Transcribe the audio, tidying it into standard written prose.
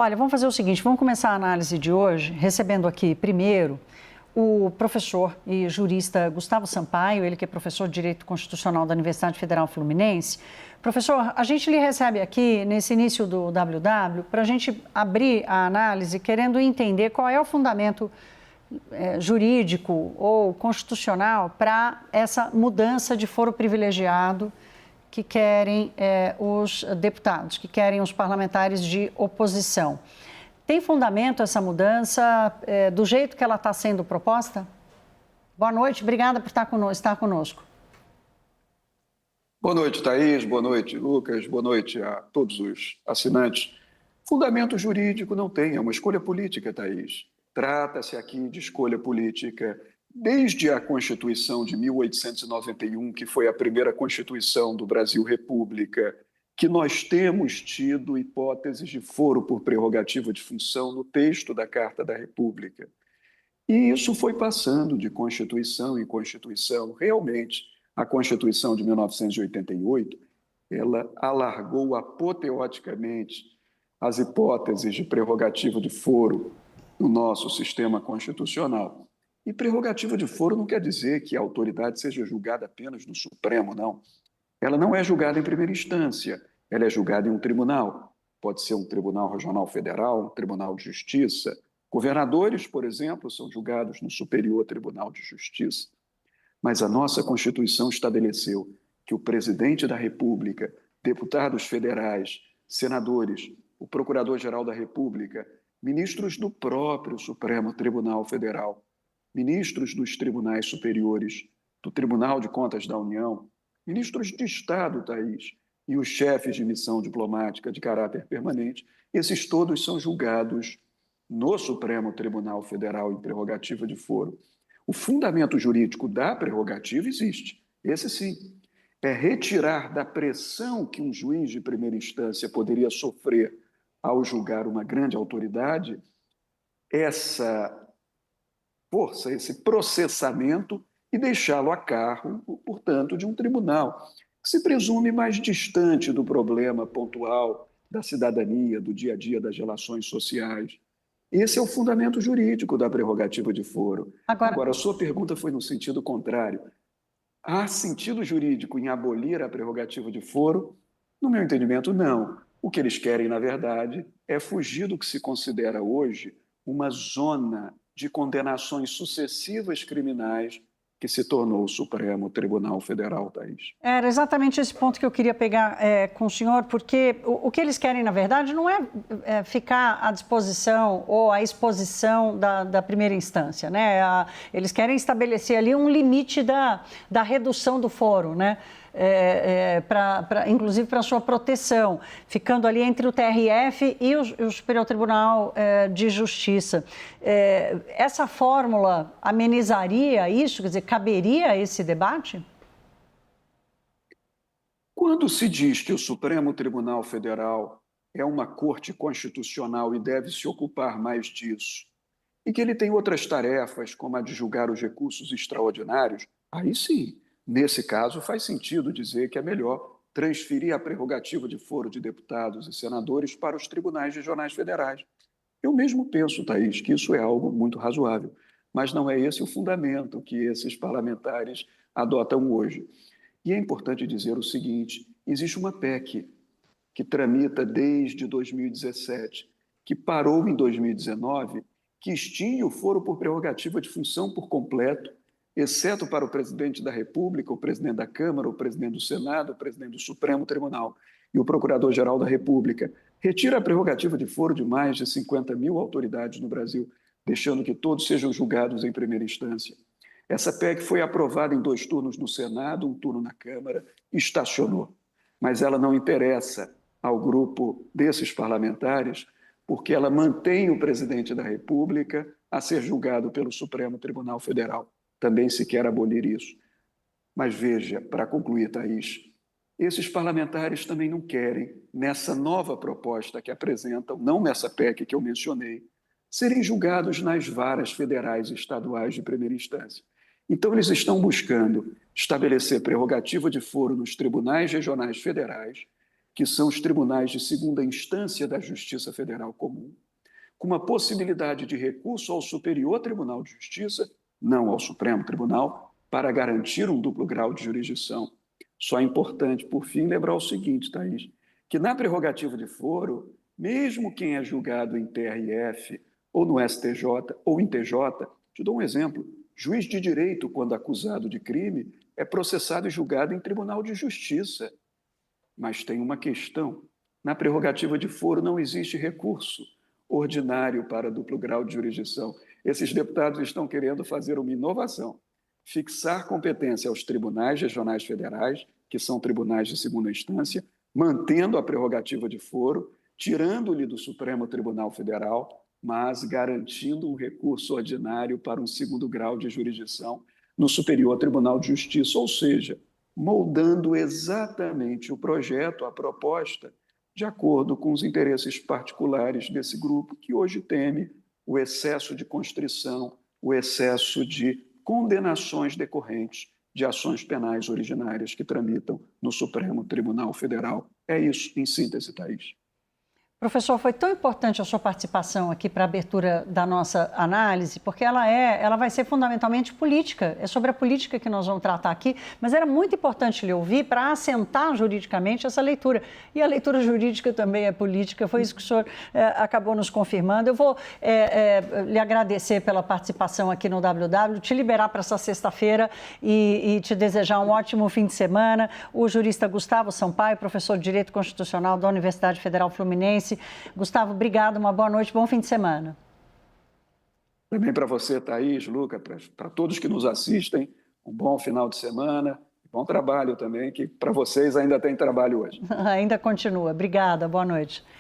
Olha, vamos fazer o seguinte, vamos começar a análise de hoje recebendo aqui primeiro o professor e jurista Gustavo Sampaio, ele que é professor de Direito Constitucional da Universidade Federal Fluminense. Professor, a gente lhe recebe aqui nesse início do WW para a gente abrir a análise querendo entender qual é o fundamento jurídico ou constitucional para essa mudança de foro privilegiado que querem os deputados, que querem os parlamentares de oposição. Tem fundamento essa mudança do jeito que ela está sendo proposta? Boa noite, obrigada por estar conosco. Boa noite, Thaís, boa noite, Lucas, boa noite a todos os assinantes. Fundamento jurídico não tem, é uma escolha política, Thaís. Trata-se aqui de escolha política. Desde a Constituição de 1891, que foi a primeira Constituição do Brasil República, que nós temos tido hipóteses de foro por prerrogativa de função no texto da Carta da República. E isso foi passando de Constituição em Constituição. Realmente, a Constituição de 1988, ela alargou apoteoticamente as hipóteses de prerrogativa de foro no nosso sistema constitucional. E prerrogativa de foro não quer dizer que a autoridade seja julgada apenas no Supremo, não. Ela não é julgada em primeira instância, ela é julgada em um tribunal. Pode ser um tribunal regional federal, um tribunal de justiça. Governadores, por exemplo, são julgados no Superior Tribunal de Justiça. Mas a nossa Constituição estabeleceu que o presidente da República, deputados federais, senadores, o Procurador-Geral da República, ministros do próprio Supremo Tribunal Federal, ministros dos tribunais superiores, do Tribunal de Contas da União, ministros de Estado, Thaís, e os chefes de missão diplomática de caráter permanente, esses todos são julgados no Supremo Tribunal Federal em prerrogativa de foro. O fundamento jurídico da prerrogativa existe, esse sim. É retirar da pressão que um juiz de primeira instância poderia sofrer ao julgar uma grande autoridade, essa força, esse processamento e deixá-lo a cargo, portanto, de um tribunal, que se presume mais distante do problema pontual da cidadania, do dia a dia das relações sociais. Esse é o fundamento jurídico da prerrogativa de foro. Agora, a sua pergunta foi no sentido contrário. Há sentido jurídico em abolir a prerrogativa de foro? No meu entendimento, não. O que eles querem, na verdade, é fugir do que se considera hoje uma zona de condenações sucessivas criminais que se tornou o Supremo Tribunal Federal, Thaís. Era exatamente esse ponto que eu queria pegar com o senhor, porque o que eles querem, na verdade, não é ficar à disposição ou à exposição da primeira instância, né? Eles querem estabelecer ali um limite da redução do foro, né? Inclusive para a sua proteção, ficando ali entre o TRF e o Superior Tribunal de Justiça. Essa fórmula amenizaria isso? Quer dizer, caberia esse debate? Quando se diz que o Supremo Tribunal Federal é uma corte constitucional e deve se ocupar mais disso, e que ele tem outras tarefas, como a de julgar os recursos extraordinários, aí sim, nesse caso, faz sentido dizer que é melhor transferir a prerrogativa de foro de deputados e senadores para os tribunais regionais federais. Eu mesmo penso, Thaís, que isso é algo muito razoável, mas não é esse o fundamento que esses parlamentares adotam hoje. E é importante dizer o seguinte: existe uma PEC que tramita desde 2017, que parou em 2019, que extingue o foro por prerrogativa de função por completo, exceto para o presidente da República, o presidente da Câmara, o presidente do Senado, o presidente do Supremo Tribunal e o Procurador-Geral da República. Retira a prerrogativa de foro de mais de 50 mil autoridades no Brasil, deixando que todos sejam julgados em primeira instância. Essa PEC foi aprovada em 2 turnos no Senado, 1 turno na Câmara, e estacionou. Mas ela não interessa ao grupo desses parlamentares, porque ela mantém o presidente da República a ser julgado pelo Supremo Tribunal Federal. Também se quer abolir isso. Mas veja, para concluir, Thaís, esses parlamentares também não querem, nessa nova proposta que apresentam, não nessa PEC que eu mencionei, serem julgados nas varas federais e estaduais de primeira instância. Então, eles estão buscando estabelecer prerrogativa de foro nos tribunais regionais federais, que são os tribunais de segunda instância da Justiça Federal Comum, com uma possibilidade de recurso ao Superior Tribunal de Justiça, não ao Supremo Tribunal, para garantir um duplo grau de jurisdição. Só é importante, por fim, lembrar o seguinte, Thaís, que na prerrogativa de foro, mesmo quem é julgado em TRF ou no STJ ou em TJ, te dou um exemplo, juiz de direito, quando acusado de crime, é processado e julgado em Tribunal de Justiça. Mas tem uma questão, na prerrogativa de foro não existe recurso ordinário para duplo grau de jurisdição. Esses deputados estão querendo fazer uma inovação, fixar competência aos tribunais regionais federais, que são tribunais de segunda instância, mantendo a prerrogativa de foro, tirando-lhe do Supremo Tribunal Federal, mas garantindo um recurso ordinário para um segundo grau de jurisdição no Superior Tribunal de Justiça, ou seja, moldando exatamente o projeto, a proposta, de acordo com os interesses particulares desse grupo que hoje teme o excesso de constrição, o excesso de condenações decorrentes de ações penais originárias que tramitam no Supremo Tribunal Federal. É isso, em síntese, Thaís. Professor, foi tão importante a sua participação aqui para a abertura da nossa análise, porque ela vai ser fundamentalmente política, é sobre a política que nós vamos tratar aqui, mas era muito importante lhe ouvir para assentar juridicamente essa leitura. E a leitura jurídica também é política, foi isso que o senhor acabou nos confirmando. Eu vou lhe agradecer pela participação aqui no WW, te liberar para essa sexta-feira e te desejar um ótimo fim de semana. O jurista Gustavo Sampaio, professor de Direito Constitucional da Universidade Federal Fluminense. Gustavo, obrigado, uma boa noite, bom fim de semana. Também para você, Thaís, Luca, para todos que nos assistem, um bom final de semana, bom trabalho também, que para vocês ainda tem trabalho hoje. Ainda continua. Obrigada, boa noite.